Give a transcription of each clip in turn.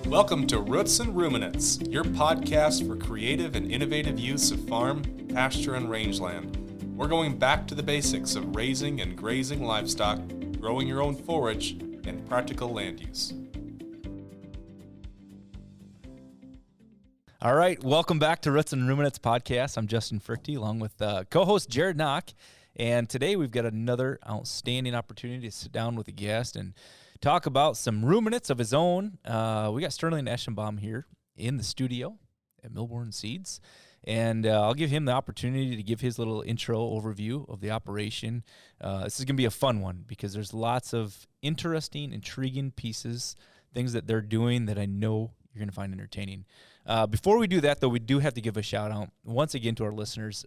Welcome to Roots and Ruminants, your podcast for creative and innovative use of farm, pasture, and rangeland. We're going back to the basics of raising and grazing livestock, growing your own forage, and practical land use. All right, welcome back to Roots and Ruminants podcast. I'm Justin Frichte, along with co-host Jared Knock, and today we've got another outstanding opportunity to sit down with a guest and talk about some ruminants of his own. We got Sterling Eschenbaum here in the studio at Millborn Seeds, and I'll give him the opportunity to give his little intro overview of the operation. This is going to be a fun one because there's lots of interesting, intriguing pieces, things that they're doing that I know you're going to find entertaining. Before we do that, though, we do have to give a shout out once again to our listeners.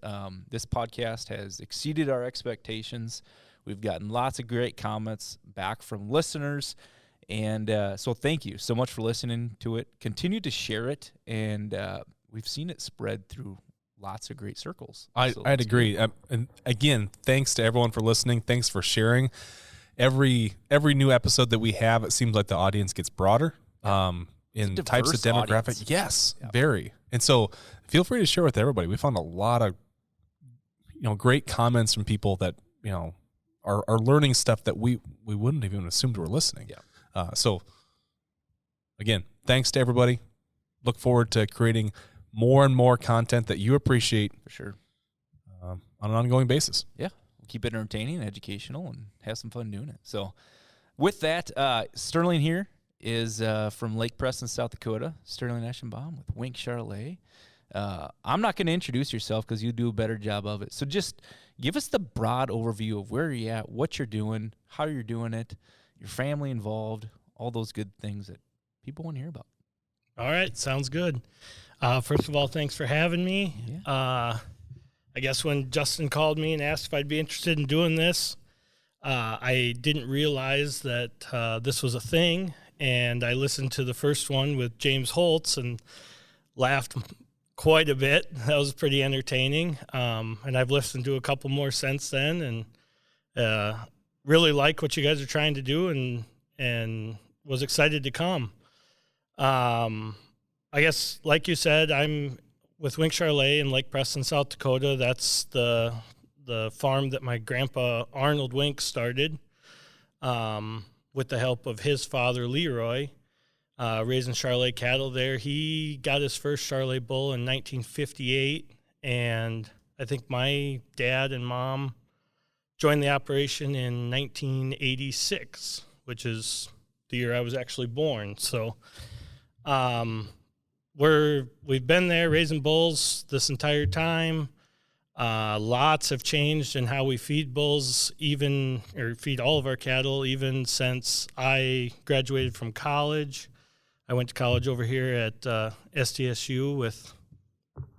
This podcast has exceeded our expectations. We've gotten lots of great comments back from listeners, and so thank you so much for listening to it. Continue to share it, and we've seen it spread through lots of great circles. I'd agree. And again, thanks to everyone for listening. Thanks for sharing. Every new episode that we have, it seems like the audience gets broader. In types of demographic. Audience. Yes, yeah. Very. And so feel free to share with everybody. We found a lot of, great comments from people that, are learning stuff that we wouldn't even assumed were listening. Yeah. So again, thanks to everybody. Look forward to creating more and more content that you appreciate for sure on an ongoing basis. Yeah. We'll keep it entertaining, educational, and have some fun doing it. So with that, Sterling here is from Lake Preston, South Dakota, Sterling Eschenbaum with Wink Charolais. I'm not going to introduce yourself because you do a better job of it. So just give us the broad overview of where you're at, what you're doing, how you're doing it, your family involved, all those good things that people want to hear about. All right, sounds good. First of all, thanks for having me. Yeah. I guess when Justin called me and asked if I'd be interested in doing this, I didn't realize that this was a thing. And I listened to the first one with James Holtz and laughed quite a bit. That was pretty entertaining. And I've listened to a couple more since then and really like what you guys are trying to do and was excited to come. I guess, like you said, I'm with Wink Charolais in Lake Preston, South Dakota. That's the farm that my grandpa Arnold Wink started. With the help of his father, Leroy, raising Charolais cattle there. He got his first Charolais bull in 1958, and I think my dad and mom joined the operation in 1986, which is the year I was actually born. So we've been there raising bulls this entire time. Lots have changed in how we feed bulls, feed all of our cattle, even since I graduated from college. I went to college over here at SDSU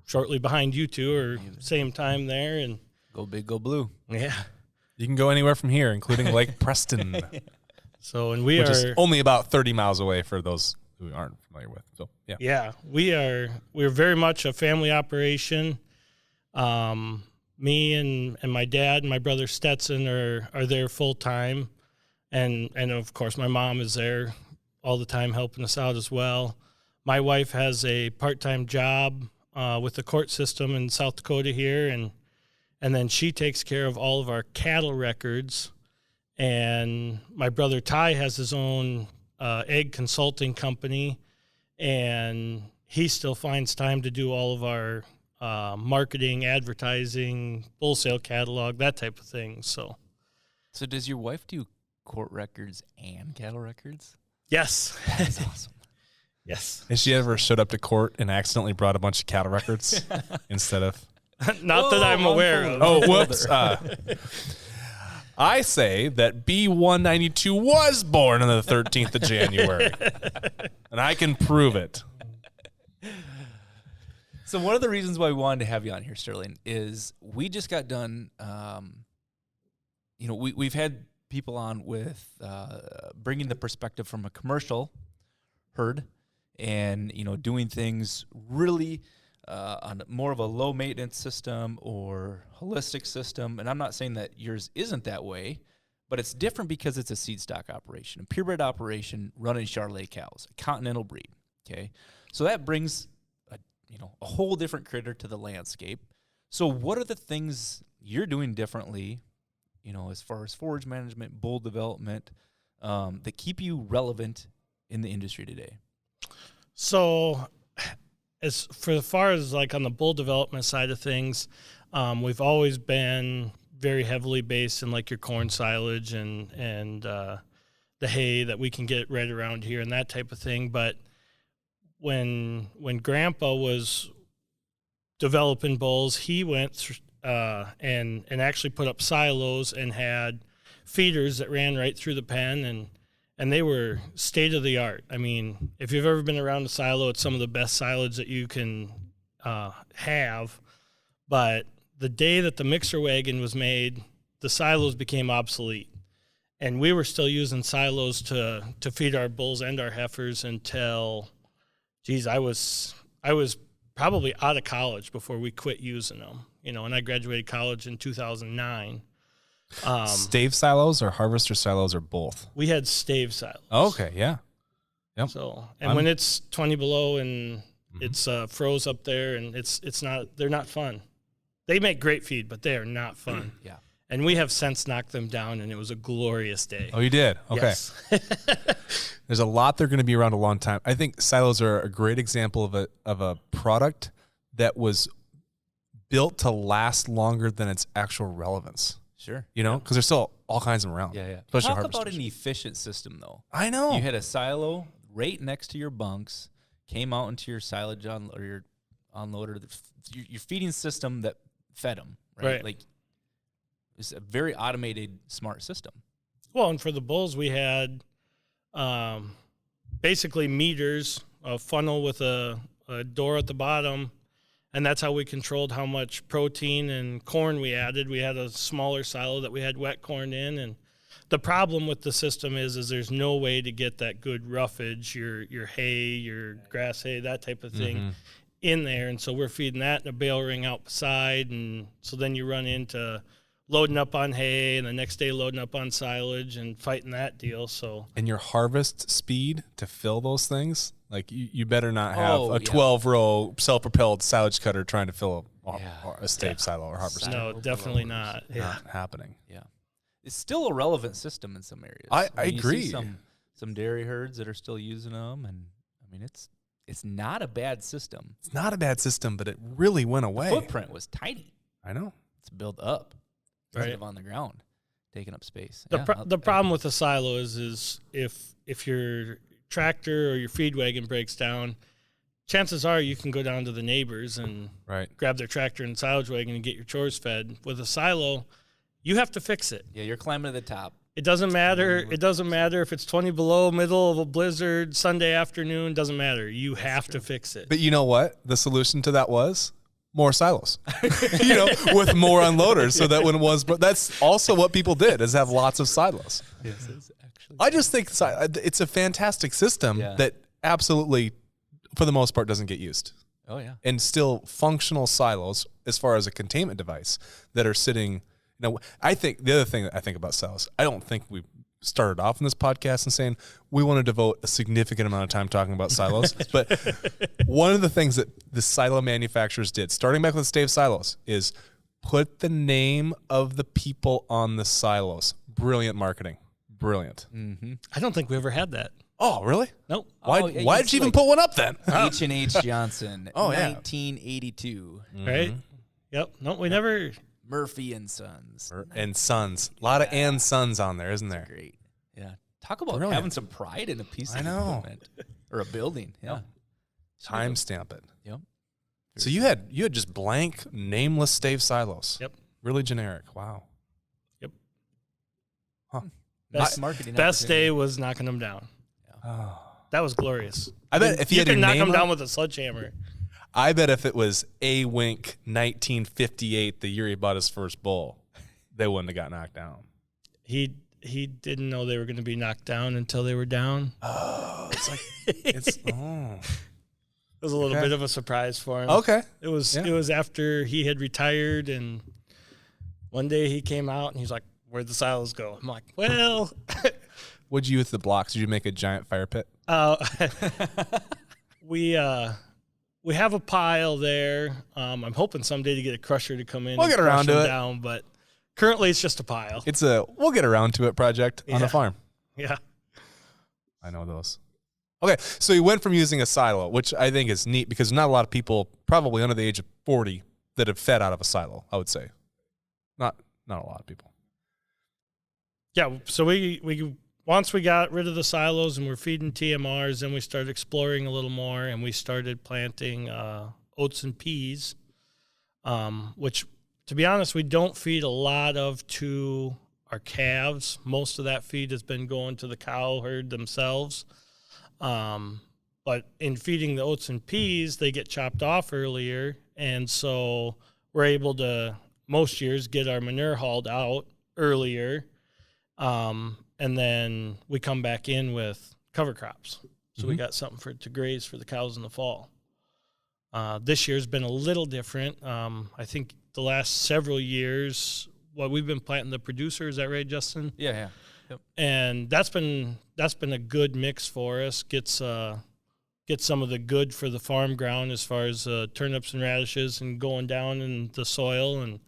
shortly behind you two, or same time there. And go big, go blue. Yeah. You can go anywhere from here, including Lake Preston. So, and which is only about 30 miles away for those who aren't familiar with. So, yeah. Yeah, we're very much a family operation. Me and my dad and my brother Stetson are there full time, and of course my mom is there all the time helping us out as well. My wife has a part-time job with the court system in South Dakota here, and then she takes care of all of our cattle records. And my brother Ty has his own egg consulting company, and he still finds time to do all of our marketing, advertising, wholesale catalog, that type of thing. So does your wife do court records and cattle records? Yes. That's awesome. Yes. Has she ever showed up to court and accidentally brought a bunch of cattle records instead of? Not that I'm aware of. Oh, whoops. I say that B192 was born on the 13th of January, and I can prove it. So one of the reasons why we wanted to have you on here, Sterling, is we just got done, we've had people on with bringing the perspective from a commercial herd and, doing things really on more of a low maintenance system or holistic system. And I'm not saying that yours isn't that way, but it's different because it's a seedstock operation, a purebred operation running Charolais cows, a continental breed. Okay, so that brings a whole different critter to the landscape. So what are the things you're doing differently, as far as forage management, bull development, that keep you relevant in the industry today? So as far as like on the bull development side of things, we've always been very heavily based in like your corn silage and the hay that we can get right around here and that type of thing. But when Grandpa was developing bulls, he went through, and actually put up silos and had feeders that ran right through the pen, and they were state of the art. I mean, if you've ever been around a silo, it's some of the best silage that you can have. But the day that the mixer wagon was made, the silos became obsolete. And we were still using silos to feed our bulls and our heifers until, I was probably out of college before we quit using them. And I graduated college in 2009. Stave silos or harvester silos or both? We had stave silos. Okay, yeah. Yep. So, and when it's 20 below and it's froze up there, and they're not fun. They make great feed, but they are not fun. Yeah. And we have since knocked them down, and it was a glorious day. Oh, you did? Okay. Yes. There's a lot they're going to be around a long time. I think silos are a great example of a product that was built to last longer than its actual relevance. Sure. Because there's still all kinds of them around. Yeah, yeah. Especially Talk about harvesters. an efficient system, though. I know. You had a silo right next to your bunks, came out into your silage or your unloader, your feeding system that fed them, right? Like, it's a very automated, smart system. Well, and for the bulls, we had basically meters, a funnel with a door at the bottom, and that's how we controlled how much protein and corn we added. We had a smaller silo that we had wet corn in, and the problem with the system is there's no way to get that good roughage, your hay, your grass hay, that type of thing in there, and so we're feeding that in a bale ring out beside, and so then you run into loading up on hay and the next day loading up on silage and fighting that deal. So, and your harvest speed to fill those things, like you better not have a 12-row self-propelled silage cutter trying to fill a stave silo or harvester. No, definitely not. Not happening. Yeah, it's still a relevant system in some areas. I agree. You see some dairy herds that are still using them, and I mean it's not a bad system. It's not a bad system, but it really went away. The footprint was tiny. I know. It's built up. Instead of on the ground, taking up space. The problem with the silo is if your tractor or your feed wagon breaks down, chances are you can go down to the neighbors and grab their tractor and silage wagon and get your chores fed. With a silo, you have to fix it. Yeah, you're climbing to the top. It doesn't matter. It doesn't matter if it's 20 below, middle of a blizzard, Sunday afternoon. Doesn't matter. You have to fix it. But you know what? The solution to that was more silos, with more unloaders, so that when it was, but that's also what people did, is have lots of silos. Yes, it's actually. I just think it's a fantastic system that absolutely, for the most part, doesn't get used. Oh yeah, and still functional silos as far as a containment device that are sitting. I think the other thing that I think about silos, I don't think we started off in this podcast and saying we want to devote a significant amount of time talking about silos. But one of the things that the silo manufacturers did, starting back with stave silos, is put the name of the people on the silos. Brilliant marketing. Brilliant. Mm-hmm. I don't think we ever had that. Oh, really? Nope. Why did you even put one up then? H&H Johnson, 1982. Right? Yep. No, we never... Murphy and Sons. And Sons. A lot of and Sons on there, isn't there? That's great. Yeah. Talk about having some pride in a piece of equipment. Or a building. Yeah. Timestamp it. Yep. So you had just blank, nameless stave silos. Yep. Really generic. Wow. Yep. Huh. Best day was knocking them down. Yeah. Oh. That was glorious. I bet if you could knock them down with a sledgehammer. I bet if it was A Wink 1958, the year he bought his first bull, they wouldn't have got knocked down. He didn't know they were going to be knocked down until they were down. Oh, it's like It was a little bit of a surprise for him. Okay. It was after he had retired, and one day he came out and he's like, "Where'd the silos go?" I'm like, "Well." What'd you do with the blocks? Did you make a giant fire pit? We have a pile there. I'm hoping someday to get a crusher to come in. We'll get around to it. Down, but currently it's just a pile. It's a we'll get around to it project on the farm. Yeah. I know those. Okay, so you went from using a silo, which I think is neat because not a lot of people, probably under the age of 40, that have fed out of a silo, I would say. Not a lot of people. Yeah, so we once we got rid of the silos and we're feeding TMRs, then we started exploring a little more, and we started planting oats and peas, which, to be honest, we don't feed a lot of to our calves. Most of that feed has been going to the cow herd themselves. But in feeding the oats and peas, they get chopped off earlier, and so we're able to, most years, get our manure hauled out earlier, and then we come back in with cover crops. So we got something to graze for the cows in the fall. This year's been a little different. I think the last several years, we've been planting the producer. Is that right, Justin? Yeah. Yep. And that's been a good mix for us. Get some of the good for the farm ground as far as turnips and radishes and going down in the soil, and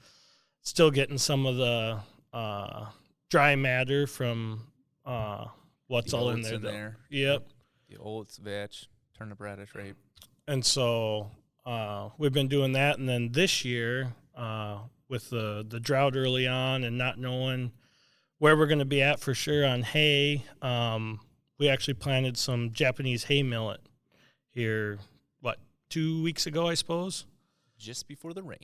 still getting some of the dry matter from what's the all in oats there. Yep. The oats, vetch, turnip, radish, rape. And so we've been doing that, and then this year with the drought early on and not knowing where we're going to be at for sure on hay, we actually planted some Japanese hay millet here, 2 weeks ago, I suppose? Just before the rain.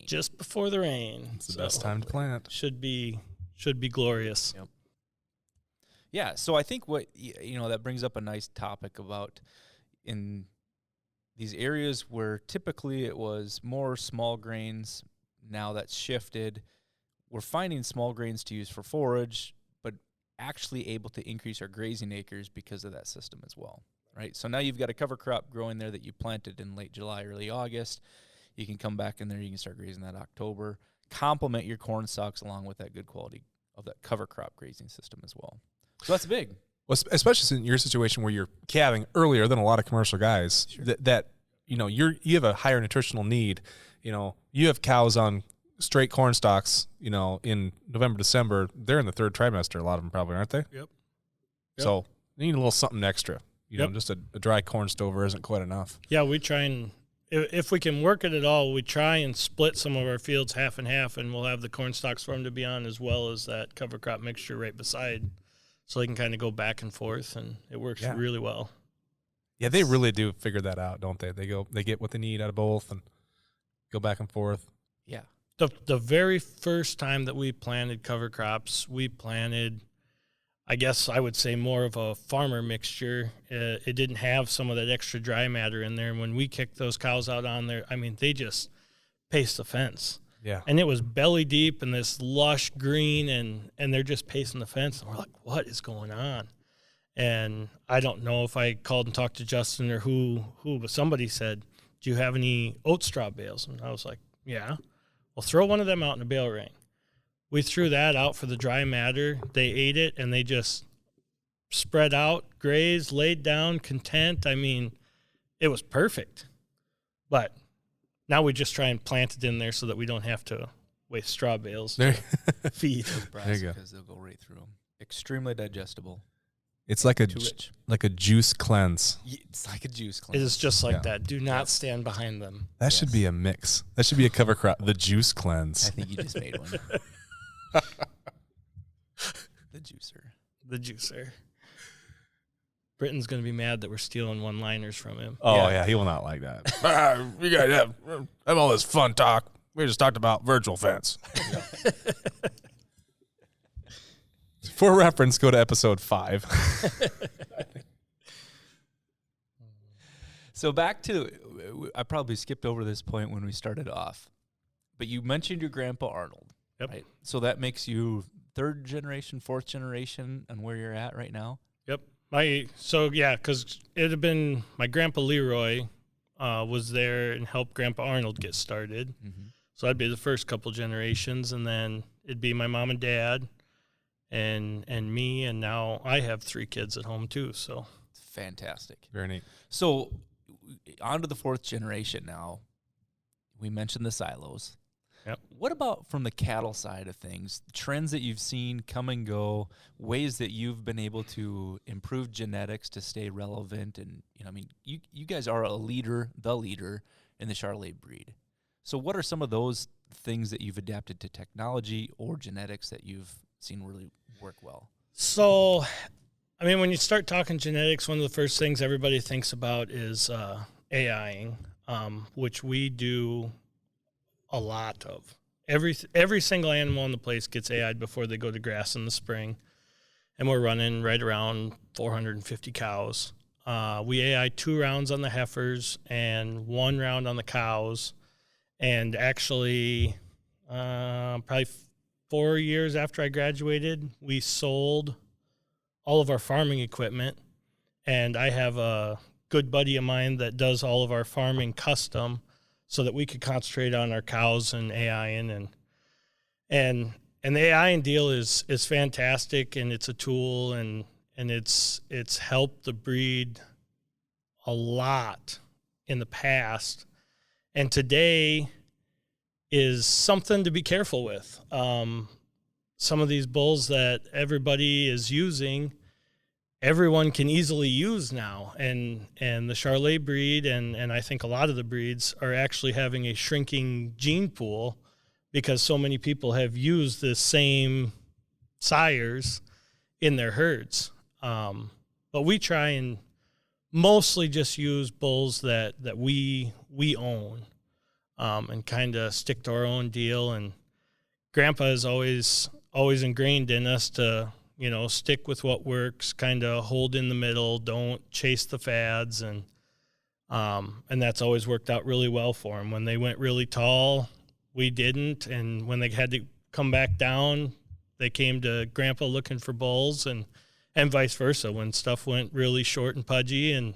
It's the best time to plant. Should be glorious. Yep. Yeah, so I think that brings up a nice topic about in these areas where typically it was more small grains, now that's shifted. We're finding small grains to use for forage, but actually able to increase our grazing acres because of that system as well, right? So now you've got a cover crop growing there that you planted in late July, early August. You can come back in there, you can start grazing that October, complement your corn stalks along with that good quality of that cover crop grazing system as well. So that's big. Well, especially in your situation where you're calving earlier than a lot of commercial guys, sure. that you have a higher nutritional need. You have cows on straight corn stalks, in November, December. They're in the third trimester, a lot of them probably, aren't they? Yep. So you need a little something extra. Just a dry corn stover isn't quite enough. Yeah, we try and, if we can work it at all, we try and split some of our fields half and half, and we'll have the corn stalks for them to be on as well as that cover crop mixture right beside, so they can kind of go back and forth, and it works really well. Yeah, they really do figure that out, don't they? They get what they need out of both and go back and forth. Yeah. The very first time that we planted cover crops, we planted, I guess I would say, more of a farmer mixture. It didn't have some of that extra dry matter in there. And when we kicked those cows out on there, they just paced the fence. Yeah. And it was belly deep in this lush green, and they're just pacing the fence. And we're like, what is going on? And I don't know if I called and talked to Justin or who, but somebody said, do you have any oat straw bales? And I was like, yeah. Well, throw one of them out in a bale ring. We threw that out for the dry matter. They ate it, and they just spread out, grazed, laid down, content. It was perfect. But now we just try and plant it in there so that we don't have to waste straw bales to feed. There you go. Because they'll go right through them. Extremely digestible. It's like a juice cleanse. It's like a juice cleanse. It is just like that. Do not stand behind them. That should be a mix. That should be a cover crop. The juice cleanse. I think you just made one. The juicer. Britton's going to be mad that we're stealing one-liners from him. Oh, yeah, he will not like that. You guys have all this fun talk. We just talked about virtual fence. For reference, go to episode 5. So back to, I probably skipped over this point when we started off, but you mentioned your grandpa Arnold. Yep. Right? So that makes you third generation, fourth generation, and where you're at right now? Yep. Because it had been my grandpa Leroy was there and helped Grandpa Arnold get started. Mm-hmm. So I'd be the first couple generations, and then it'd be my mom and dad and me, and now I have 3 kids at home too. So fantastic. Very neat. So on to the 4th generation now. We mentioned the silos. Yep. What about from the cattle side of things? Trends that you've seen come and go, ways that you've been able to improve genetics to stay relevant, and you guys are the leader in the Charolais breed. So what are some of those things that you've adapted to technology or genetics that you've seen really work well? So, when you start talking genetics, one of the first things everybody thinks about is AIing, which we do a lot of. Every single animal on the place gets AI'd before they go to grass in the spring, and we're running right around 450 cows. We AI 2 rounds on the heifers and 1 round on the cows, and actually probably 4 years after I graduated, we sold all of our farming equipment, and I have a good buddy of mine that does all of our farming custom so that we could concentrate on our cows and AIing, and the AIing deal is fantastic, and it's a tool, and it's helped the breed a lot in the past, and today is something to be careful with. Some of these bulls that everybody is using, everyone can easily use now, and the Charolais breed and I think a lot of the breeds are actually having a shrinking gene pool because so many people have used the same sires in their herds. But we try and mostly just use bulls that we own, and kind of stick to our own deal. And Grandpa is always ingrained in us to, stick with what works, kind of hold in the middle, don't chase the fads. And that's always worked out really well for him. When they went really tall, we didn't. And when they had to come back down, they came to Grandpa looking for bulls, and vice versa. When stuff went really short and pudgy, and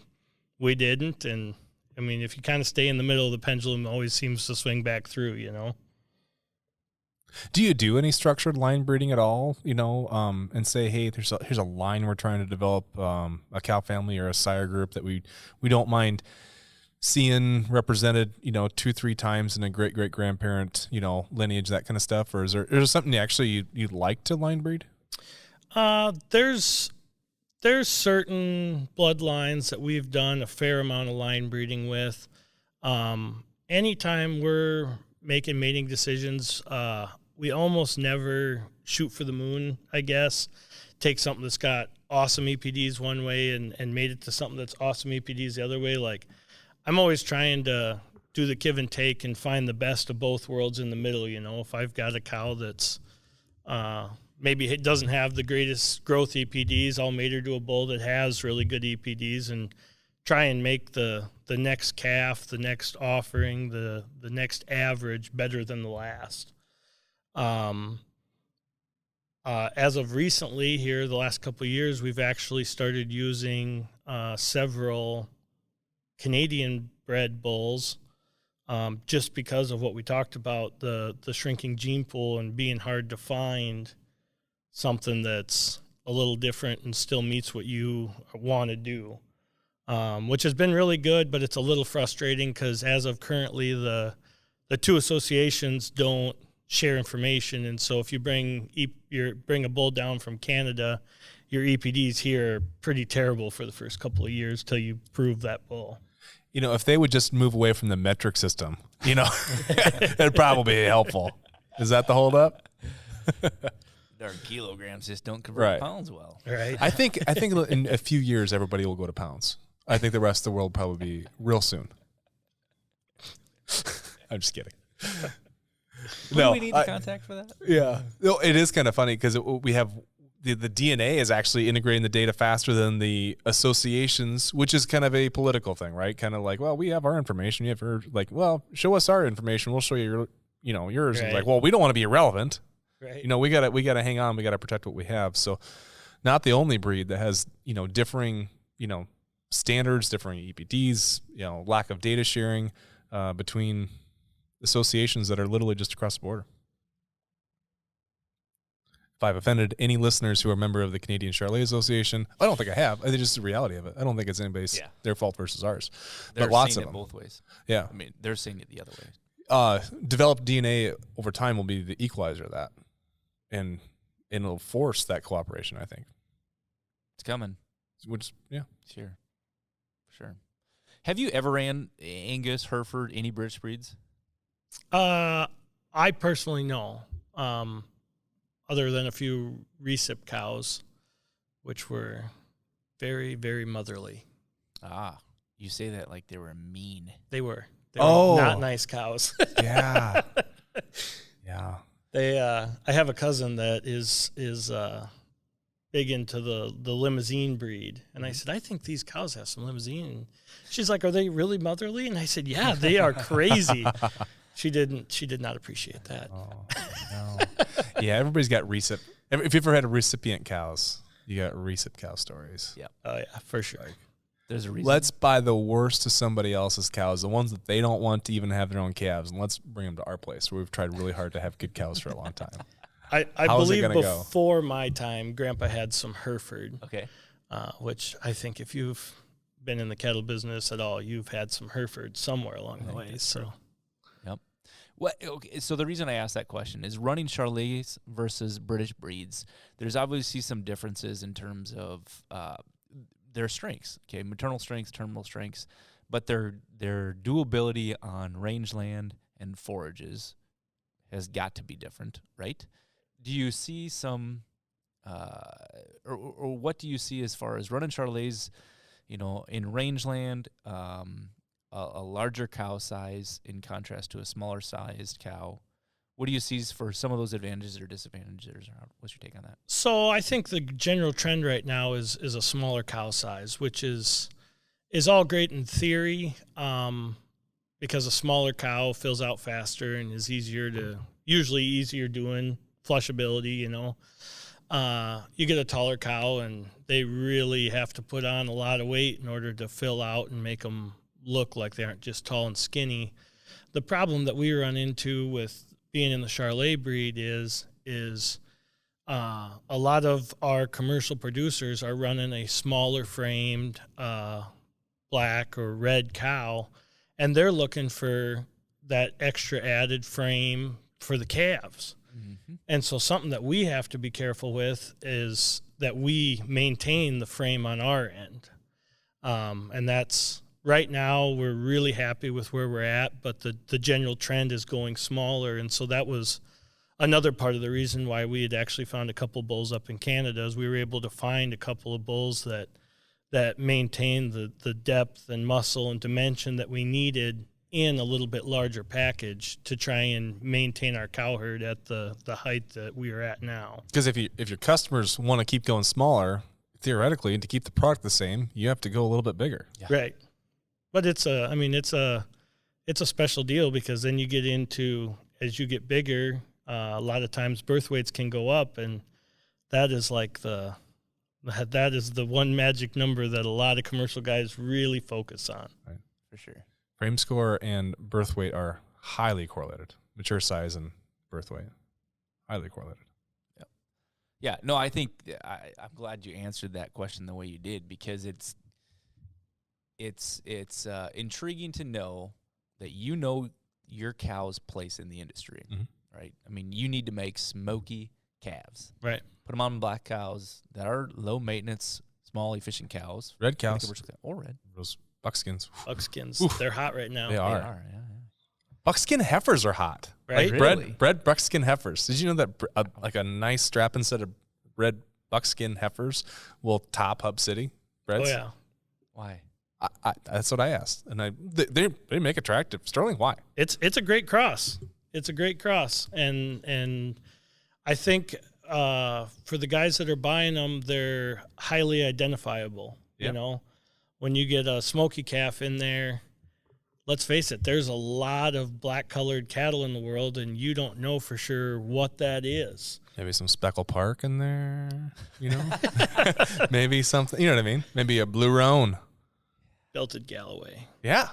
we didn't. And if you kind of stay in the middle of the pendulum, it always seems to swing back through, Do you do any structured line breeding at all, and say, hey, here's a line we're trying to develop, a cow family or a sire group that we don't mind seeing represented, 2-3 times in a great-great-grandparent, lineage, that kind of stuff? Or is there something actually you'd like to line breed? There's certain bloodlines that we've done a fair amount of line breeding with. Anytime we're making mating decisions, we almost never shoot for the moon, I guess. Take something that's got awesome EPDs one way and made it to something that's awesome EPDs the other way. Like, I'm always trying to do the give and take and find the best of both worlds in the middle. If I've got a cow that's maybe it doesn't have the greatest growth EPDs, I'll mate her to a bull that has really good EPDs and try and make the next calf, the next offering, the next average better than the last. As of recently here, the last couple of years, we've actually started using several Canadian bred bulls, just because of what we talked about, the shrinking gene pool and being hard to find something that's a little different and still meets what you want to do, which has been really good, but it's a little frustrating because as of currently, the 2 associations don't share information, and so if you bring a bull down from Canada, your EPDs here are pretty terrible for the first couple of years till you prove that bull. If they would just move away from the metric system, that'd probably be helpful. Is that the holdup? Our kilograms just don't convert pounds well. Right. I think in a few years everybody will go to pounds. I think the rest of the world will probably be real soon. I'm just kidding. Who do we need to contact for that? Yeah. No, it is kind of funny because we have the DNA is actually integrating the data faster than the associations, which is kind of a political thing, right? Kind of like, well, we have our information. You have your, like, well, show us our information. We'll show you yours. Right. It's like, well, we don't want to be irrelevant. Right. We gotta hang on. We gotta protect what we have. So, not the only breed that has differing standards, differing EPDs, lack of data sharing between associations that are literally just across the border. I've offended any listeners who are a member of the Canadian Charolais Association, I don't think I have. It's just the reality of it. I don't think it's anybody's their fault versus ours. They're but lots seeing of them. It both ways. Yeah. I mean, they're seeing it the other way. Developed DNA over time will be the equalizer of that. And it'll force that cooperation, I think. It's coming. Which, yeah. Sure. Have you ever ran Angus, Hereford, any British breeds? I personally no. Other than a few recip cows, which were very, very motherly. Ah, you say that like they were mean. They were. They were not nice cows. Yeah. Yeah. I have a cousin that is big into the limousine breed, and I said, I think these cows have some limousine. And she's like, are they really motherly? And I said, yeah, they are crazy. She did not appreciate that. Oh, no. Yeah, everybody's got recip. If you've ever had a recipient cows, you got recip cow stories. Yeah. Oh yeah, for sure. There's a reason. Let's buy the worst of somebody else's cows, the ones that they don't want to even have their own calves, and let's bring them to our place where we've tried really hard to have good cows for a long time. I believe before my time, Grandpa had some Hereford. Okay. Which I think if you've been in the cattle business at all, you've had some Hereford somewhere along the way. So. Yep. Well, okay, so the reason I asked that question is running Charolais versus British breeds. There's obviously some differences in terms of their strengths. Okay, maternal strengths, terminal strengths, but their doability on rangeland and forages has got to be different, right? Do you see some, or what do you see as far as running Charolais, in rangeland, a larger cow size in contrast to a smaller sized cow? What do you see for some of those advantages or disadvantages? What's your take on that? So I think the general trend right now is a smaller cow size, which is all great in theory, because a smaller cow fills out faster and is usually easier doing flushability. You get a taller cow and they really have to put on a lot of weight in order to fill out and make them look like they aren't just tall and skinny. The problem that we run into with being in the Charolais breed is a lot of our commercial producers are running a smaller framed black or red cow, and they're looking for that extra added frame for the calves. Mm-hmm. And so something that we have to be careful with is that we maintain the frame on our end. And that's right now we're really happy with where we're at, but the general trend is going smaller. And so that was another part of the reason why we had actually found a couple bulls up in Canada, is we were able to find a couple of bulls that maintained the depth and muscle and dimension that we needed in a little bit larger package to try and maintain our cow herd at the height that we are at now. Because if your customers want to keep going smaller, theoretically, to keep the product the same, you have to go a little bit bigger. Yeah. Right. But it's a special deal, because then you get into, as you get bigger, a lot of times birth weights can go up, and that is like the one magic number that a lot of commercial guys really focus on. Right. For sure. Frame score and birth weight are highly correlated. Mature size and birth weight, highly correlated. Yep. Yeah. No, I think I'm glad you answered that question the way you did, because it's intriguing to know that your cow's place in the industry, right? I mean, you need to make smoky calves, right? Put them on black cows that are low maintenance, small, efficient cows, red cows, or red. Those buckskins. Oof. They're hot right now. They are. Yeah. Buckskin heifers are hot, right? Like really? bred buckskin heifers. Did you know that like a nice strapping set of red buckskin heifers will top Hub City breds? Oh yeah. Why? That's what I asked, and they make attractive. Sterling, why? It's a great cross. It's a great cross, and I think for the guys that are buying them, they're highly identifiable. Yep. When you get a smoky calf in there, let's face it, there's a lot of black-colored cattle in the world, and you don't know for sure what that is. Maybe some Speckle Park in there, Maybe something, you know what I mean? Maybe a Blue Roan. Belted Galloway. Yeah.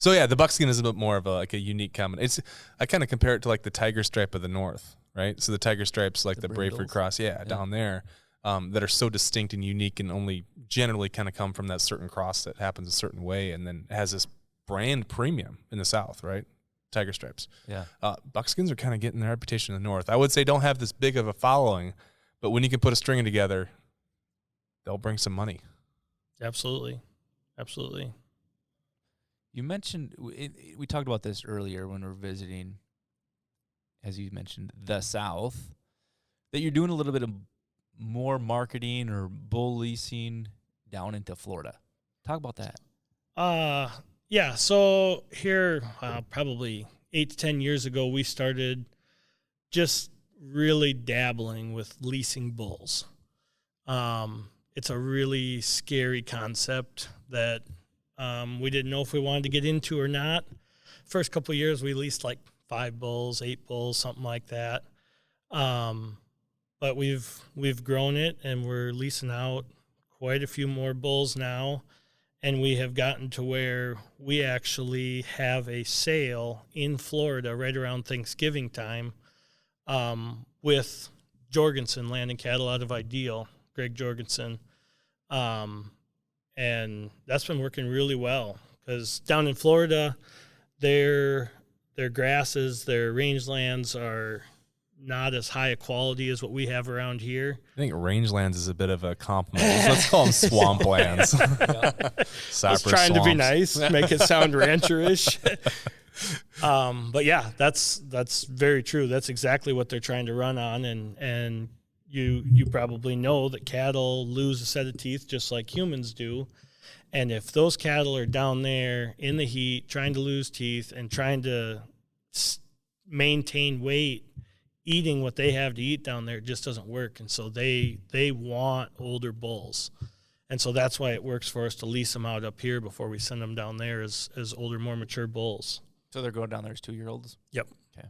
So yeah, the buckskin is a bit more of a unique combination. I kind of compare it to like the tiger stripe of the north, right? So the tiger stripes, like the Brayford cross, down there, that are so distinct and unique, and only generally kind of come from that certain cross that happens a certain way, and then has this brand premium in the south, right? Tiger stripes. Yeah. Buckskins are kind of getting their reputation in the north. I would say don't have this big of a following, but when you can put a string together, they'll bring some money. Absolutely. Absolutely. You mentioned, we talked about this earlier when we were visiting, as you mentioned, the South, that you're doing a little bit of more marketing or bull leasing down into Florida. Talk about that. Yeah, so here probably 8 to 10 years ago, we started just really dabbling with leasing bulls. It's a really scary concept that we didn't know if we wanted to get into or not. First couple of years, we leased like 5 bulls, 8 bulls, something like that. But we've grown it, and we're leasing out quite a few more bulls now. And we have gotten to where we actually have a sale in Florida right around Thanksgiving time with Jorgensen Land and Cattle out of Ideal, Greg Jorgensen. And that's been working really well because down in Florida, their grasses, their rangelands are not as high a quality as what we have around here. I think rangelands is a bit of a compliment. Let's call them swamplands. I was trying to be nice, make it sound rancherish. But yeah, that's very true. That's exactly what they're trying to run on, and you probably know that cattle lose a set of teeth just like humans do. And if those cattle are down there in the heat, trying to lose teeth and trying to maintain weight, eating what they have to eat down there, it just doesn't work. And so they want older bulls. And so that's why it works for us to lease them out up here before we send them down there as older, more mature bulls. So they're going down there as 2-year-olds? Yep. Okay.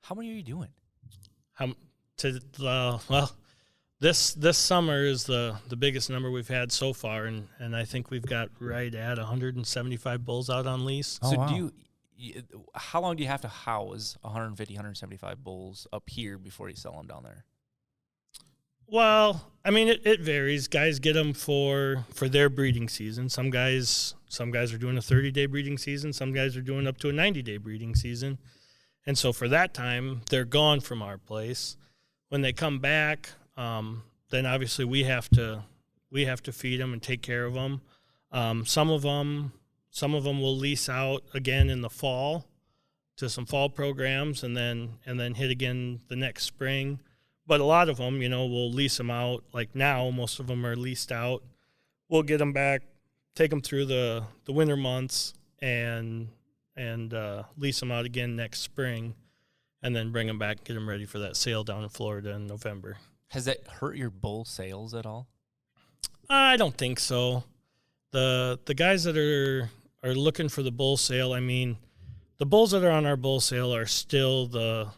How many are you doing? This summer is the biggest number we've had so far, and I think we've got right at 175 bulls out on lease. So wow. How long do you have to house 150, 175 bulls up here before you sell them down there? Well, I mean, it varies. Guys get them for their breeding season. Some guys are doing a 30-day breeding season. Some guys are doing up to a 90-day breeding season. And so for that time, they're gone from our place. When they come back, then obviously we have to feed them and take care of them. Some of them will lease out again in the fall to some fall programs, and then hit again the next spring. But a lot of them, we'll lease them out. Like now, most of them are leased out. We'll get them back, take them through the winter months, and lease them out again next spring, and then bring them back, get them ready for that sale down in Florida in November. Has that hurt your bull sales at all? I don't think so. The guys that are looking for the bull sale, I mean, the bulls that are on our bull sale are still the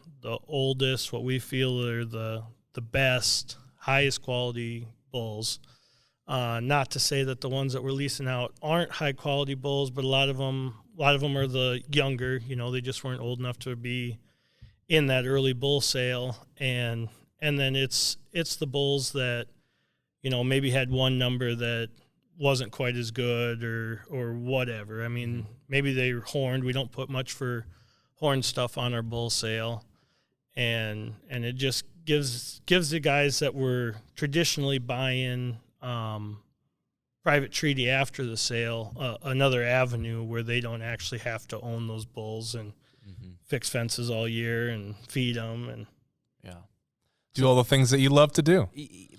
oldest, what we feel are the best, highest quality bulls. Not to say that the ones that we're leasing out aren't high quality bulls, but a lot of them are the younger. They just weren't old enough to be in that early bull sale, and then it's the bulls that maybe had one number that wasn't quite as good or whatever. I mean, maybe they were horned. We don't put much for horn stuff on our bull sale, and it just gives the guys that were traditionally buying private treaty after the sale another avenue where they don't actually have to own those bulls and fix fences all year and feed them and do all the things that you love to do.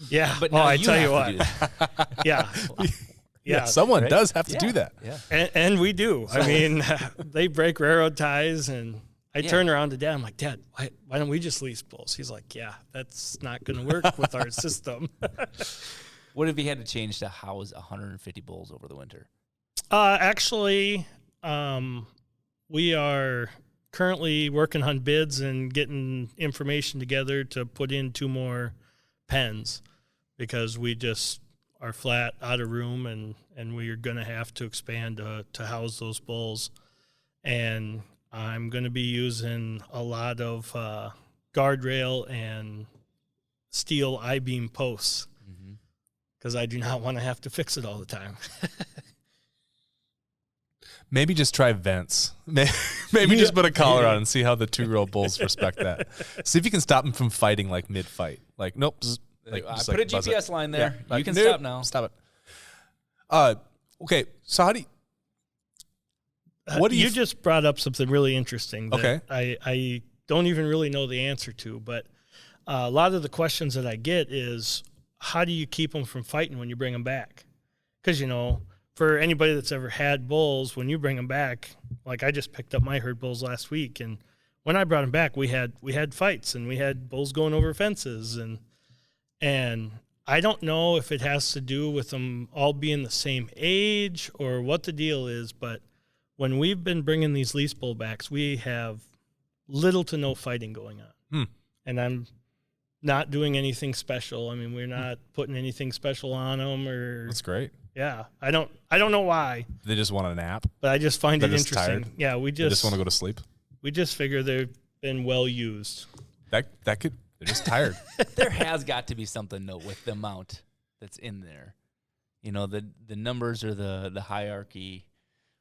Yeah, but I tell you what, yeah, someone does have to do that. Yeah, and we do. I mean, they break railroad ties, and I turn around to Dad. I'm like, Dad, why don't we just lease bulls? He's like, yeah, that's not going to work with our system. What if he had to change to house 150 bulls over the winter? Actually, we are currently working on bids and getting information together to put in 2 more pens, because we just are flat, out of room, and we are going to have to expand to house those bulls. And I'm going to be using a lot of guardrail and steel I-beam posts because I do not want to have to fix it all the time. Maybe just try vents. Maybe just put a collar on and see how the 2-year-old bulls respect that. See if you can stop them from fighting like mid-fight. Like, nope. Put a GPS line there. Yeah, you can stop now. Stop it. Okay, so how do you... What do you just brought up something really interesting that I don't even really know the answer to, but a lot of the questions that I get is, how do you keep them from fighting when you bring them back? Because, for anybody that's ever had bulls, when you bring them back, like I just picked up my herd bulls last week, and when I brought them back, we had fights, and we had bulls going over fences, and I don't know if it has to do with them all being the same age or what the deal is, but when we've been bringing these lease bull backs, we have little to no fighting going on. And I'm not doing anything special. I mean, we're not putting anything special on them or... That's great. Yeah. I don't know why. They just want a nap. But I just find it interesting. Tired. Yeah, they just want to go to sleep. We just figure they've been well used. That could... They're just tired. There has got to be something, though, with the amount that's in there. The numbers or the hierarchy,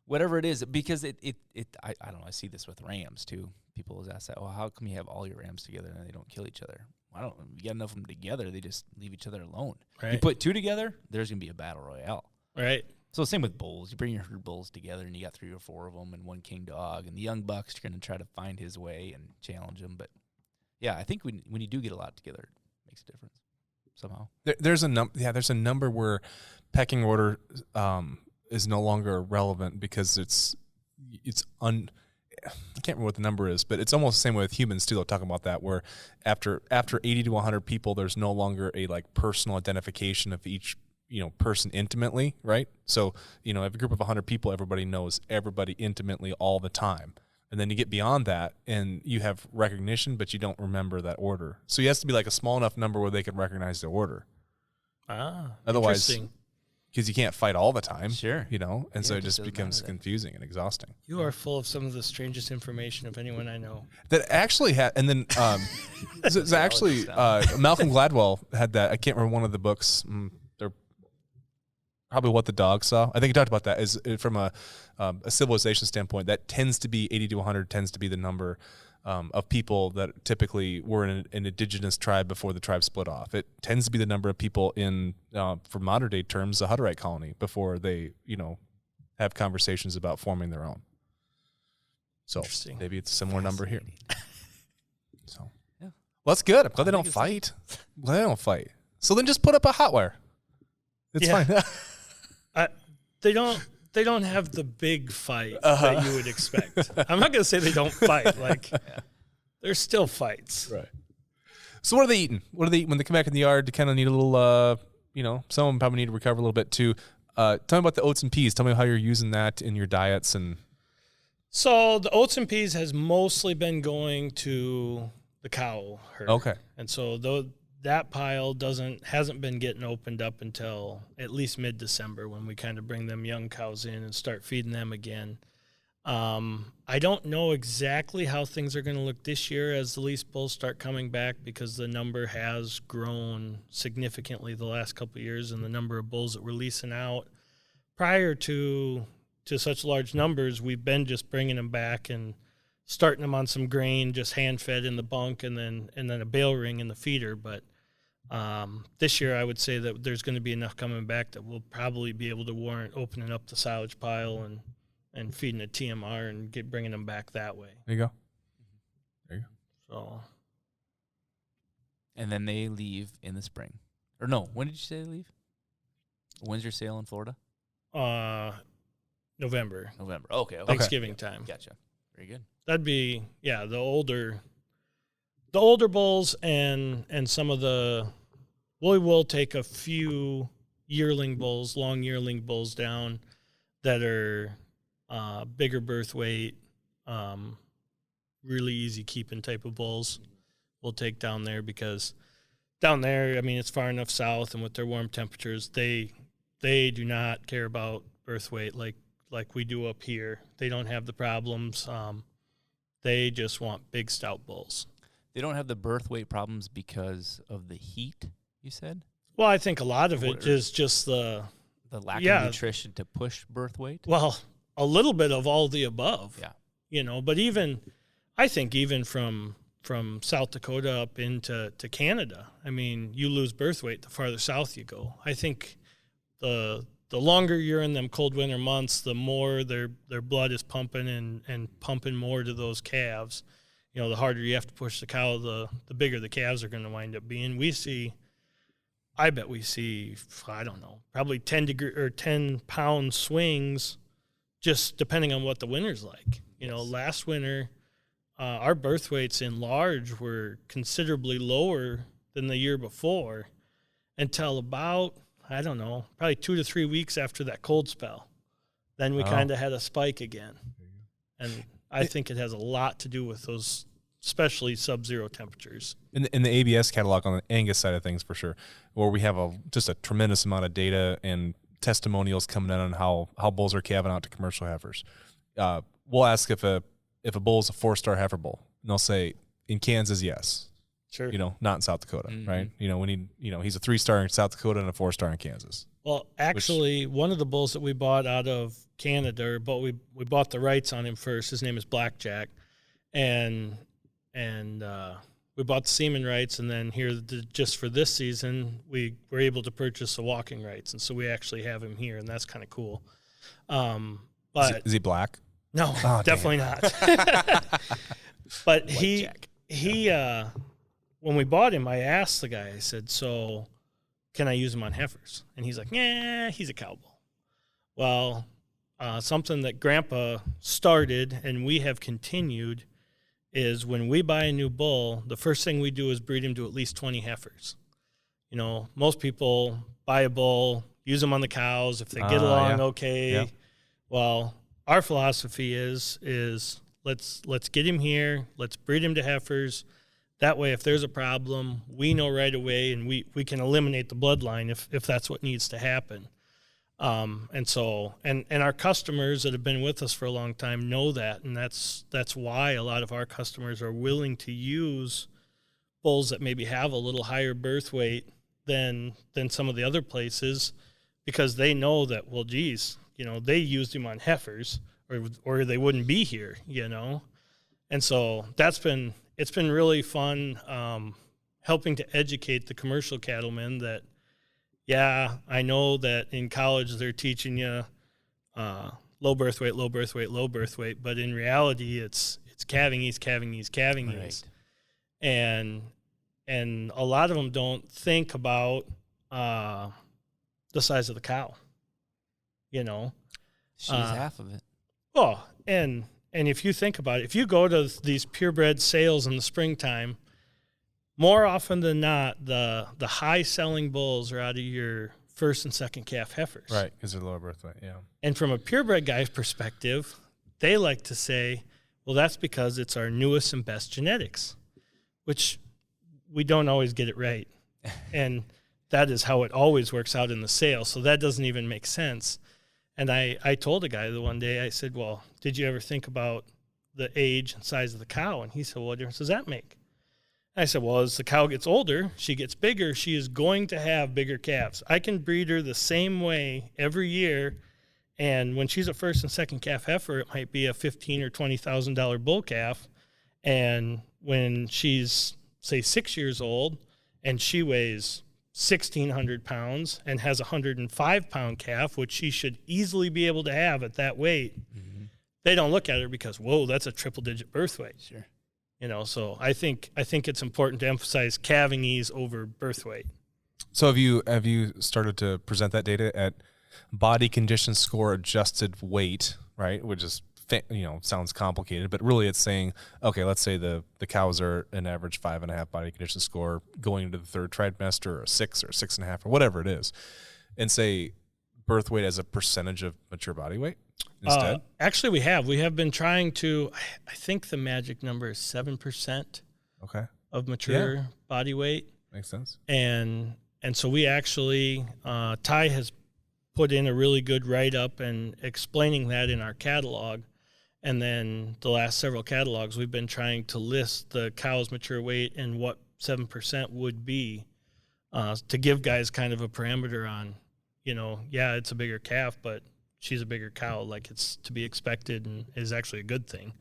whatever it is, because I don't know, I see this with rams, too. People always ask that, well, how come you have all your rams together and they don't kill each other? You get enough of them together, they just leave each other alone. Right. You put 2 together, there's going to be a battle royale. Right. So same with bulls. You bring your herd bulls together and you got 3 or 4 of them and one king dog. And the young bucks, you're going to try to find his way and challenge him. But, yeah, I think when you do get a lot together, it makes a difference somehow. There's a number where pecking order is no longer relevant because I can't remember what the number is, but it's almost the same way with humans too. They'll talk about that where after 80 to 100 people, there's no longer a personal identification of each person intimately, right? So if a group of 100 people, everybody knows everybody intimately all the time. And then you get beyond that and you have recognition, but you don't remember that order. So it has to be a small enough number where they can recognize the order. Otherwise, because you can't fight all the time. Sure. And so it just becomes confusing and exhausting. You are full of some of the strangest information of anyone I know. That actually had, and then it's actually Malcolm Gladwell had that. I can't remember one of the books. They're probably What the Dog Saw. I think he talked about that is from a civilization standpoint. That tends to be 80 to 100 tends to be the number of people that typically were in an indigenous tribe before the tribe split off. It tends to be the number of people in, for modern day terms, a Hutterite colony before they, have conversations about forming their own. So maybe it's a similar number here. So, yeah. Well, that's good. I'm glad they don't fight. So then just put up a hot wire. It's fine. They don't have the big fight that you would expect. I'm not going to say they don't fight. There's still fights. Right. So what are they eating? What do they eat when they come back in the yard? They kind of need a little, some of them probably need to recover a little bit too. Tell me about the oats and peas. Tell me how you're using that in your diets. So the oats and peas has mostly been going to the cow herd. Okay. And so that pile hasn't been getting opened up until at least mid-December when we kind of bring them young cows in and start feeding them again. I don't know exactly how things are going to look this year as the lease bulls start coming back because the number has grown significantly the last couple of years and the number of bulls that we're leasing out. Prior to such large numbers, we've been just bringing them back and starting them on some grain, just hand-fed in the bunk and then a bale ring in the feeder. But this year I would say that there's going to be enough coming back that we'll probably be able to warrant opening up the silage pile and feeding a TMR and bringing them back that way. There you go. So. And then they leave in the spring. Or no, when did you say they leave? When's your sale in Florida? November. Okay. Thanksgiving time. Gotcha. Very good. That'd be, the older bulls and some of we will take a few long yearling bulls down that are bigger birth weight, really easy keeping type of bulls we'll take down there because down there, I mean, it's far enough south, and with their warm temperatures, they do not care about birth weight like we do up here. They don't have the problems. They just want big, stout bulls. They don't have the birth weight problems because of the heat, you said? Well, I think a lot of it is just the lack of nutrition to push birth weight? Well, a little bit of all the above. Yeah. You know, but I think even from South Dakota up into Canada, I mean, you lose birth weight the farther south you go. I think the longer you're in them cold winter months, the more their blood is pumping and pumping more to those calves. You know, the harder you have to push the cow, the bigger the calves are going to wind up being. I bet we see, I don't know, probably 10-pound swings, just depending on what the winter's like. You know, last winter, our birth weights in large were considerably lower than the year before until about, I don't know, probably 2 to 3 weeks after that cold spell. Then we kind of had a spike again. And I think it has a lot to do with those, especially sub-zero temperatures. In the ABS catalog on the Angus side of things, for sure, where we have just a tremendous amount of data and testimonials coming in on how bulls are calving out to commercial heifers. We'll ask if a bull is a 4-star heifer bull, and they'll say in Kansas, yes. Sure. You know, not in South Dakota, right? You know, he's a 3-star in South Dakota and a 4-star in Kansas. Well, actually, one of the bulls that we bought out of Canada, but we bought the rights on him first. His name is Blackjack, and we bought the semen rights, and then here just for this season, we were able to purchase the walking rights, and so we actually have him here, and that's kind of cool. But is he black? No, definitely not. But Blackjack. he when we bought him, I asked the guy, I said, so can I use him on heifers? And he's like, yeah, he's a cow bull. Well, something that Grandpa started and we have continued is when we buy a new bull, the first thing we do is breed him to at least 20 heifers. You know, most people buy a bull, use them on the cows. If they get along okay. Yeah. Well, our philosophy is let's get him here. Let's breed him to heifers. That way, if there's a problem, we know right away, and we can eliminate the bloodline if that's what needs to happen. And our customers that have been with us for a long time know that, and that's why a lot of our customers are willing to use bulls that maybe have a little higher birth weight than some of the other places, because they know that, well, geez, you know, they used him on heifers, or they wouldn't be here, you know. And so it's been really fun helping to educate the commercial cattlemen that, yeah, I know that in college they're teaching you low birth weight, but in reality it's calving ease. Right. And a lot of them don't think about the size of the cow, you know. She's half of it. Oh, and if you think about it, if you go to these purebred sales in the springtime, more often than not, the high-selling bulls are out of your first and second calf heifers. Right, because they're lower birth weight, yeah. And from a purebred guy's perspective, they like to say, well, that's because it's our newest and best genetics, which we don't always get it right. And that is how it always works out in the sale, so that doesn't even make sense. And I told a guy the one day, I said, well, did you ever think about the age and size of the cow? And he said, well, what difference does that make? And I said, well, as the cow gets older, she gets bigger, she is going to have bigger calves. I can breed her the same way every year, and when she's a first and second calf heifer, it might be a $15,000 or $20,000 bull calf. And when she's, say, 6 years old and she weighs 1,600 pounds and has a 105-pound calf, which she should easily be able to have at that weight, they don't look at her because, whoa, that's a triple-digit birth weight. Sure. You know, so I think it's important to emphasize calving ease over birth weight. So have you started to present that data at body condition score adjusted weight, right? Which is, you know, sounds complicated, but really it's saying, okay, let's say the cows are an average 5.5 body condition score going into the third trimester, or 6 or 6.5 or whatever it is, and say birth weight as a percentage of mature body weight instead? Actually, we have been trying to, I think the magic number is 7% okay. of mature body weight. Makes sense. And so we actually, Ty has put in a really good write-up and explaining that in our catalog. And then the last several catalogs, we've been trying to list the cow's mature weight and what 7% would be, to give guys kind of a parameter on, it's a bigger calf, but she's a bigger cow. Like, it's to be expected and is actually a good thing.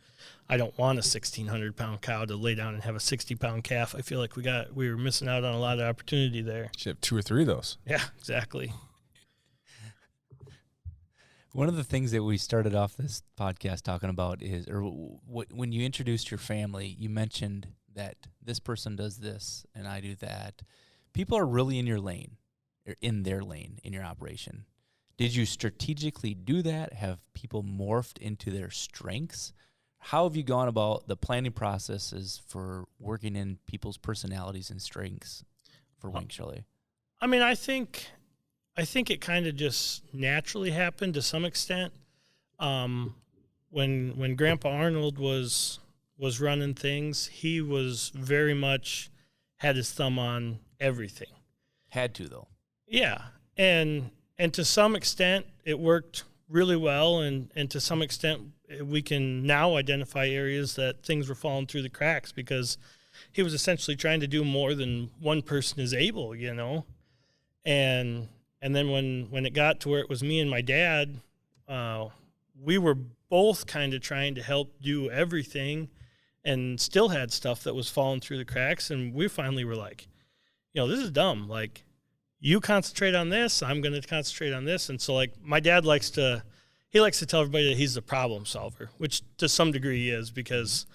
I don't want a 1,600-pound cow to lay down and have a 60-pound calf. I feel like we were missing out on a lot of opportunity there. You should have 2 or 3 of those. Yeah, exactly. One of the things that we started off this podcast talking about is, when you introduced your family, you mentioned that this person does this and I do that. People are really in your lane, or in their lane in your operation. Did you strategically do that? Have people morphed into their strengths? How have you gone about the planning processes for working in people's personalities and strengths for Wing Charolais? I mean, I think it kind of just naturally happened to some extent. When Grandpa Arnold was running things, he was very much had his thumb on everything. Had to, though. Yeah, and to some extent it worked really well, and to some extent we can now identify areas that things were falling through the cracks because he was essentially trying to do more than one person is able, And then when it got to where it was me and my dad, we were both kind of trying to help do everything and still had stuff that was falling through the cracks. And we finally were like, this is dumb. Like, you concentrate on this, I'm going to concentrate on this. And so, like, my dad likes to tell everybody that he's the problem solver, which to some degree he is, because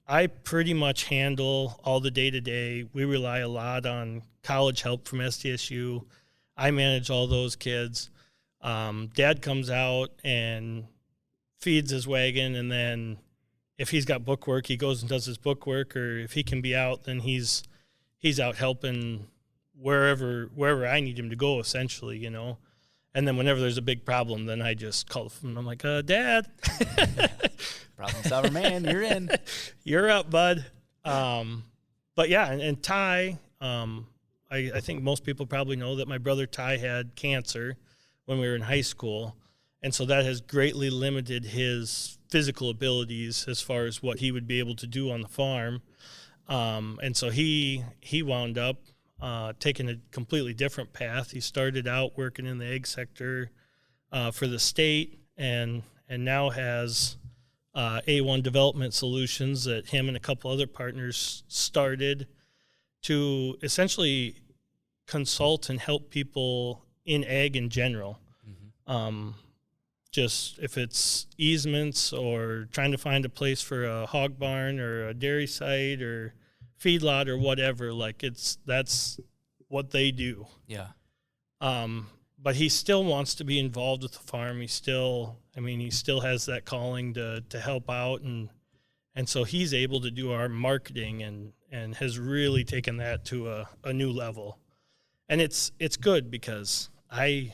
I pretty much handle all the day-to-day. We rely a lot on college help from SDSU. I manage all those kids. Dad comes out and feeds his wagon, and then if he's got book work, he goes and does his book work, or if he can be out, then he's out helping wherever I need him to go, essentially, And then whenever there's a big problem, then I just call him. I'm like, Dad. Problem solver, man, you're in. You're up, bud. But yeah, and Ty, I think most people probably know that my brother Ty had cancer when we were in high school. And so that has greatly limited his physical abilities as far as what he would be able to do on the farm. And so he wound up taking a completely different path. He started out working in the egg sector for the state, and now has A1 Development Solutions that him and a couple other partners started to essentially consult and help people in ag in general. Mm-hmm. Just if it's easements or trying to find a place for a hog barn or a dairy site or feedlot or whatever, like that's what they do. Yeah. But he still wants to be involved with the farm. He still has that calling to help out, and so he's able to do our marketing and has really taken that to a new level. And it's good because I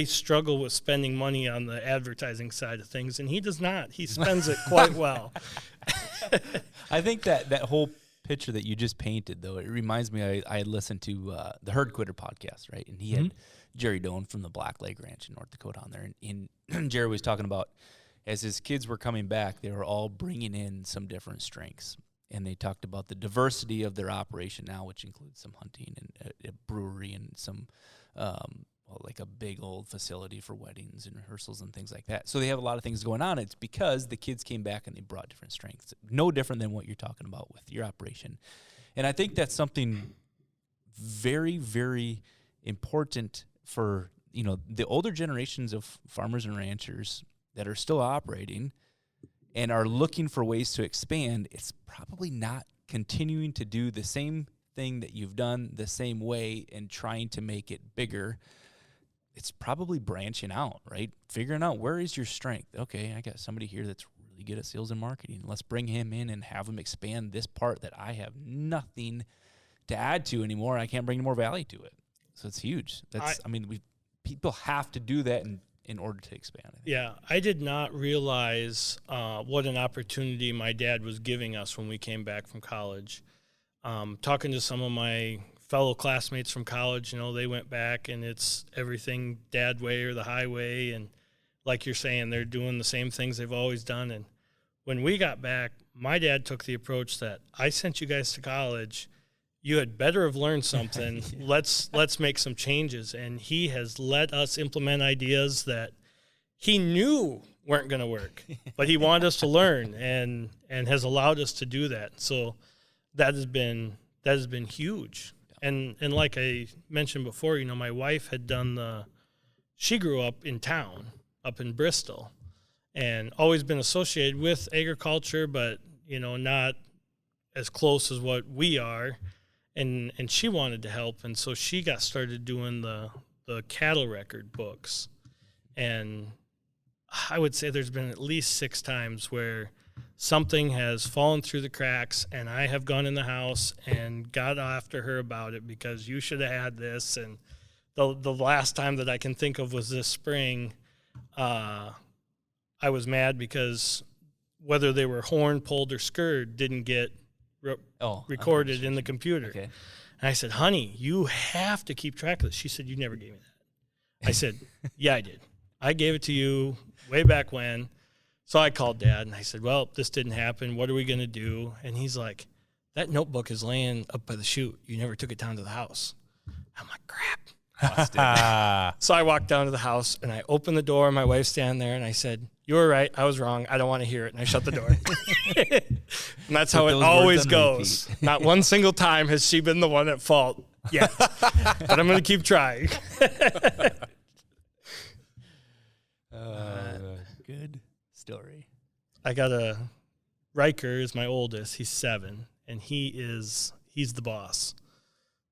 struggle with spending money on the advertising side of things, and he does not. He spends it quite well. I think that whole picture that you just painted, though, it reminds me, I listened to the Herd Quitter podcast, right? And he had Jerry Doan from the Black Lake Ranch in North Dakota on there. And Jerry was talking about, as his kids were coming back, they were all bringing in some different strengths. And they talked about the diversity of their operation now, which includes some hunting and a brewery and some like a big old facility for weddings and rehearsals and things like that. So they have a lot of things going on. It's because the kids came back and they brought different strengths, no different than what you're talking about with your operation. And I think that's something very, very important for, the older generations of farmers and ranchers that are still operating and are looking for ways to expand. It's probably not continuing to do the same thing that you've done the same way and trying to make it bigger. It's probably branching out, right? Figuring out, where is your strength? Okay, I got somebody here that's really good at sales and marketing. Let's bring him in and have him expand this part that I have nothing to add to anymore. I can't bring any more value to it. So it's huge. People have to do that in order to expand. Yeah, I did not realize what an opportunity my dad was giving us when we came back from college. talking to some of my fellow classmates from college, they went back and it's everything dad way or the highway. And like you're saying, they're doing the same things they've always done. And when we got back, my dad took the approach that I sent you guys to college. You had better have learned something. Yeah. Let's make some changes. And he has let us implement ideas that he knew weren't going to work, but he wanted us to learn and has allowed us to do that. So that has been huge. And like I mentioned before, my wife had she grew up in town, up in Bristol, and always been associated with agriculture, but, not as close as what we are. And she wanted to help. And so she got started doing the cattle record books. And I would say there's been at least 6 times where something has fallen through the cracks and I have gone in the house and got after her about it because you should have had this. And the last time that I can think of was this spring. I was mad because whether they were horn, pulled, or scurred didn't get recorded in the computer. Okay. And I said, honey, you have to keep track of this. She said, you never gave me that. I said, yeah, I did. I gave it to you way back when. So I called Dad and I said, well, this didn't happen. What are we going to do? And he's like, that notebook is laying up by the chute. You never took it down to the house. I'm like, crap. So I walked down to the house and I opened the door. My wife's standing there and I said, you were right. I was wrong. I don't want to hear it. And I shut the door. And that's how it always goes. Not one single time has she been the one at fault yet. But I'm going to keep trying. Good story. I got Riker is my oldest. He's 7, and he's the boss.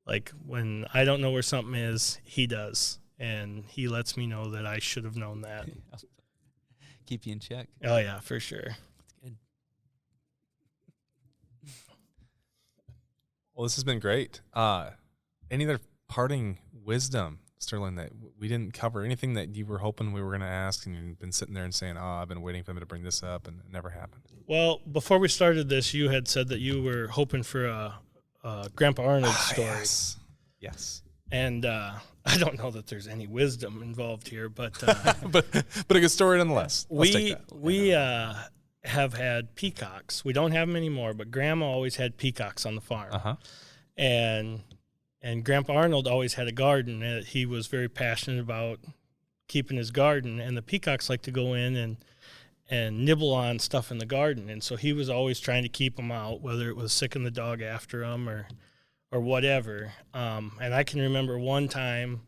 Like, when I don't know where something is, he does. And he lets me know that I should have known that. Keep you in check. Oh, yeah, for sure. That's good. Well, this has been great. Any other parting wisdom, Sterling, that we didn't cover? Anything that you were hoping we were going to ask and you've been sitting there and saying, I've been waiting for them to bring this up, and it never happened? Well, before we started this, you had said that you were hoping for a Grandpa Arnold story. Yes. And I don't know that there's any wisdom involved here, but but a good story nonetheless. We have had peacocks. We don't have them anymore, but Grandma always had peacocks on the farm. Uh-huh. And Grandpa Arnold always had a garden. He was very passionate about keeping his garden, and the peacocks like to go in and nibble on stuff in the garden. And so he was always trying to keep them out, whether it was sicking the dog after them or whatever. And I can remember one time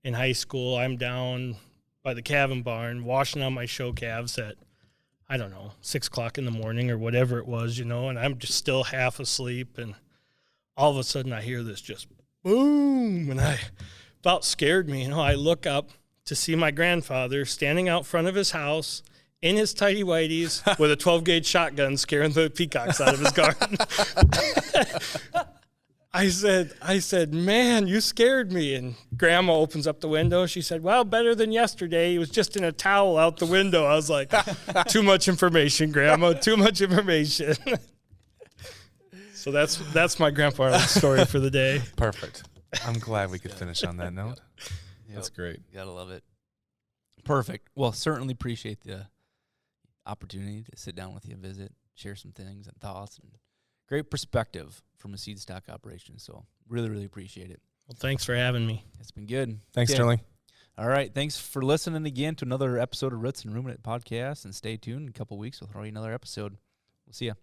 in high school, I'm down by the calving barn washing on my show calves at, 6 o'clock in the morning or whatever it was, and I'm just still half asleep. And all of a sudden I hear this just boom, and I about scared me. I look up to see my grandfather standing out front of his house in his tighty whities with a 12-gauge shotgun scaring the peacocks out of his garden. I said, man, you scared me. And Grandma opens up the window. She said, well, better than yesterday. He was just in a towel out the window. I was like, too much information, Grandma, too much information. So that's my Grandpa Arnold story for the day. Perfect. I'm glad we could finish on that note. Yep. That's great. You gotta love it. Perfect. Well, certainly appreciate the opportunity to sit down with you, visit, share some things and thoughts, and great perspective from a seed stock operation. So really, really appreciate it. Well, thanks for having me. It's been good. Thanks, Sterling. All right. Thanks for listening again to another episode of Roots and Ruminant Podcast, and stay tuned. In a couple weeks, we'll throw you another episode. We'll see you.